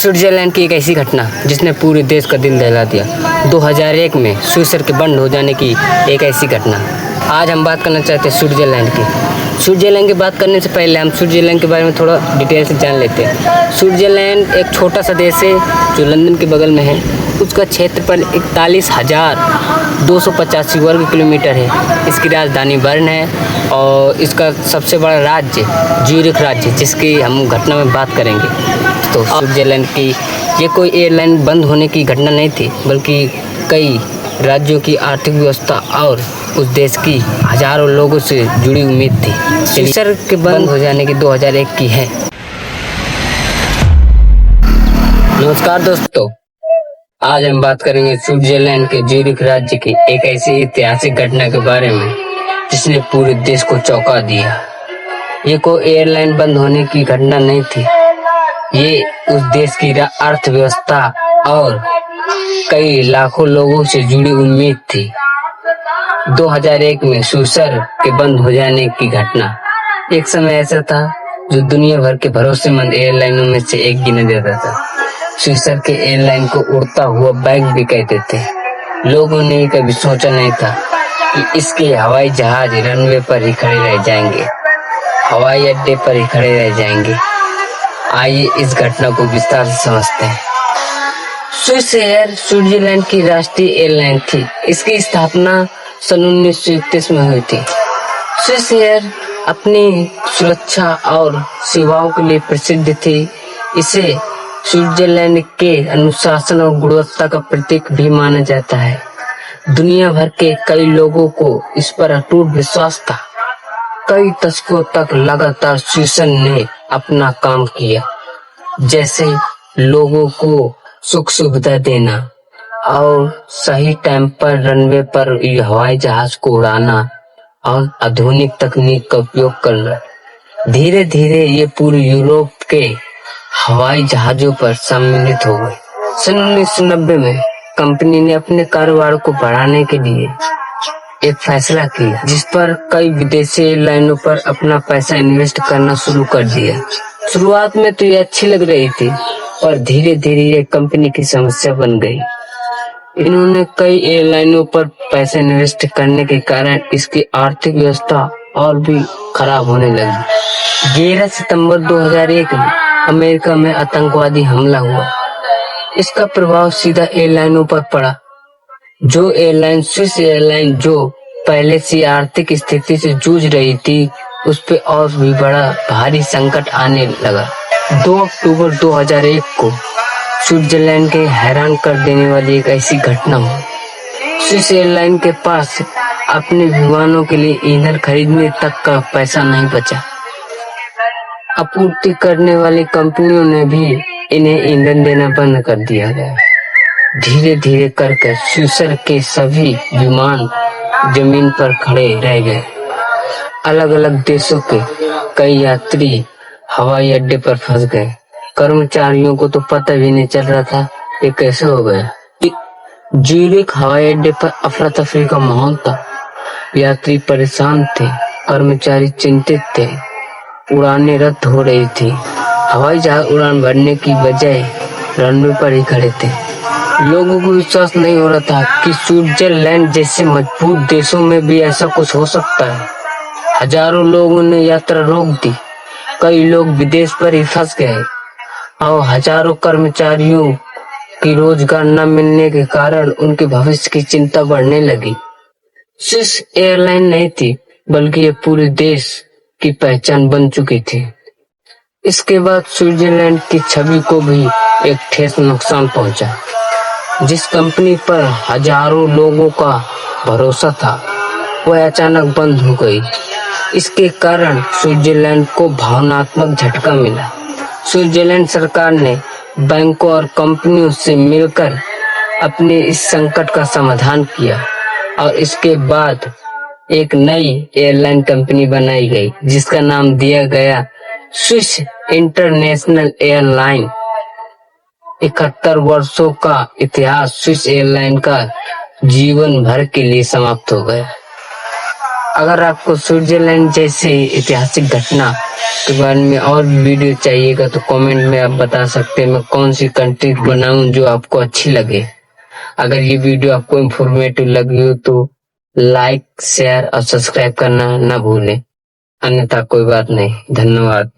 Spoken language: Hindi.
स्विट्जरलैंड की एक ऐसी घटना जिसने पूरे देश का दिल दहला दिया। 2001 में स्विट्जर के बंद हो जाने की एक ऐसी घटना। आज हम बात करना चाहते हैं स्विट्जरलैंड की। स्विट्जरलैंड की बात करने से पहले हम स्विट्जरलैंड के बारे में थोड़ा डिटेल से जान लेते हैं। स्विट्जरलैंड एक छोटा सा देश है जो लंदन के बगल में है। उसका क्षेत्रफल 41,285 वर्ग किलोमीटर है। इसकी राजधानी बर्न है और इसका सबसे बड़ा राज्य ज्यूरिख राज्य, जिसकी हम घटना में बात करेंगे। तो स्विट्जरलैंड की ये कोई एयरलाइन बंद होने की घटना नहीं थी, बल्कि कई राज्यों की आर्थिक व्यवस्था और उस देश की हजारों लोगों से जुड़ी उम्मीद थी। स्विट्जर के बंद हो जाने की 2001 की है। नमस्कार दोस्तों, आज हम बात करेंगे स्विट्जरलैंड के ज्यूरिख राज्य की एक ऐसी ऐतिहासिक घटना के बारे में जिसने पूरे देश को चौंका दिया। ये कोई एयरलाइन बंद होने की घटना नहीं थी, ये उस देश की अर्थव्यवस्था और कई लाखों लोगों से जुड़ी उम्मीद थी। 2001 में स्विट्जर के बंद हो जाने की घटना एक समय ऐसा था जो दुनिया भर के भरोसेमंद एयरलाइनों में से एक गिना जाता था। स्विट्जर के एयरलाइन को उड़ता हुआ बैग भी कहते थे। लोगों ने कभी सोचा नहीं था कि इसके हवाई जहाज रनवे पर ही खड़े रह जाएंगे, हवाई अड्डे पर ही खड़े रह जाएंगे। आइए इस घटना को विस्तार से समझते हैं। स्विस एयर स्विट्जरलैंड की राष्ट्रीय एयरलाइन थी। इसकी स्थापना सन 1931 में हुई थी। स्विस एयर अपनी सुरक्षा और सेवाओं के लिए प्रसिद्ध थी। इसे स्विट्जरलैंड के अनुशासन और गुणवत्ता का प्रतीक भी माना जाता है। दुनिया भर के कई लोगों को इस पर अटूट विश्वास था। कई दशकों तक लगातार स्विट्जर ने अपना काम किया, जैसे लोगों को सुख सुविधा देना और सही टाइम पर रनवे पर हवाई जहाज को उड़ाना और आधुनिक तकनीक का उपयोग करना। धीरे धीरे ये पूरे यूरोप के हवाई जहाजों पर सम्मिलित हो गए। सन 1990 में कंपनी ने अपने कारोबार को बढ़ाने के लिए एक फैसला किया, जिस पर कई विदेशी एयरलाइनों पर अपना पैसा इन्वेस्ट करना शुरू कर दिया। शुरुआत में तो ये अच्छी लग रही थी, और धीरे धीरे ये कंपनी की समस्या बन गई। इन्होंने कई एयरलाइनों पर पैसा इन्वेस्ट करने के कारण इसकी आर्थिक व्यवस्था और भी खराब होने लगी। 11 सितंबर 2001 में अमेरिका में आतंकवादी हमला हुआ। इसका प्रभाव सीधा एयरलाइनों पर पड़ा। जो एयरलाइन स्विस एयरलाइन जो पहले से आर्थिक स्थिति से जूझ रही थी, उस पे और भी बड़ा भारी संकट आने लगा। 2 अक्टूबर 2001 को स्विट्जरलैंड के हैरान कर देने वाली एक ऐसी घटना हुई। स्विस एयरलाइन के पास अपने विमानों के लिए ईंधन खरीदने तक का पैसा नहीं बचा। आपूर्ति करने वाली कंपनियों ने भी इन्हें ईंधन देना बंद कर दिया गया। धीरे धीरे करके स्विट्जर के सभी विमान जमीन पर खड़े रह गए। अलग अलग देशों के कई यात्री हवाई अड्डे पर फंस गए। कर्मचारियों को तो पता भी नहीं चल रहा था ये कैसे हो गया। ज्यूरिख हवाई अड्डे पर अफरा तफरी का माहौल था। यात्री परेशान थे, कर्मचारी चिंतित थे, उड़ानें रद्द हो रही थी। हवाई जहाज उड़ान भरने की बजाय रनवे पर ही खड़े थे। लोगों को विश्वास नहीं हो रहा था कि स्विट्जरलैंड जैसे मजबूत देशों में भी ऐसा कुछ हो सकता है। हजारों लोगों ने यात्रा रोक दी, कई लोग विदेश पर ही फंस गए और हजारों कर्मचारियों की रोजगार न मिलने के कारण उनके भविष्य की चिंता बढ़ने लगी। स्विस एयरलाइन नहीं थी, बल्कि ये पूरे देश की पहचान बन चुकी थी। इसके बाद स्विट्जरलैंड की छवि को भी एक ठेस नुकसान पहुंचा। जिस कंपनी पर हजारों लोगों का भरोसा था, वह अचानक बंद हो गई। इसके कारण स्विट्जरलैंड को भावनात्मक झटका मिला। स्विट्जरलैंड सरकार ने बैंकों और कंपनियों से मिलकर अपने इस संकट का समाधान किया और इसके बाद एक नई एयरलाइन कंपनी बनाई गई, जिसका नाम दिया गया स्विस इंटरनेशनल एयरलाइन। 71 वर्षों का इतिहास स्विस एयरलाइन का जीवन भर के लिए समाप्त हो गया। अगर आपको स्विट्जरलैंड जैसे ऐतिहासिक घटना के बारे में और भी वीडियो चाहिएगा तो कमेंट में आप बता सकते हैं मैं कौन सी कंट्री बनाऊं जो आपको अच्छी लगे। अगर ये वीडियो आपको इंफॉर्मेटिव लगी हो तो लाइक शेयर और सब्सक्राइब करना ना भूलें, अन्यथा कोई बात नहीं। धन्यवाद।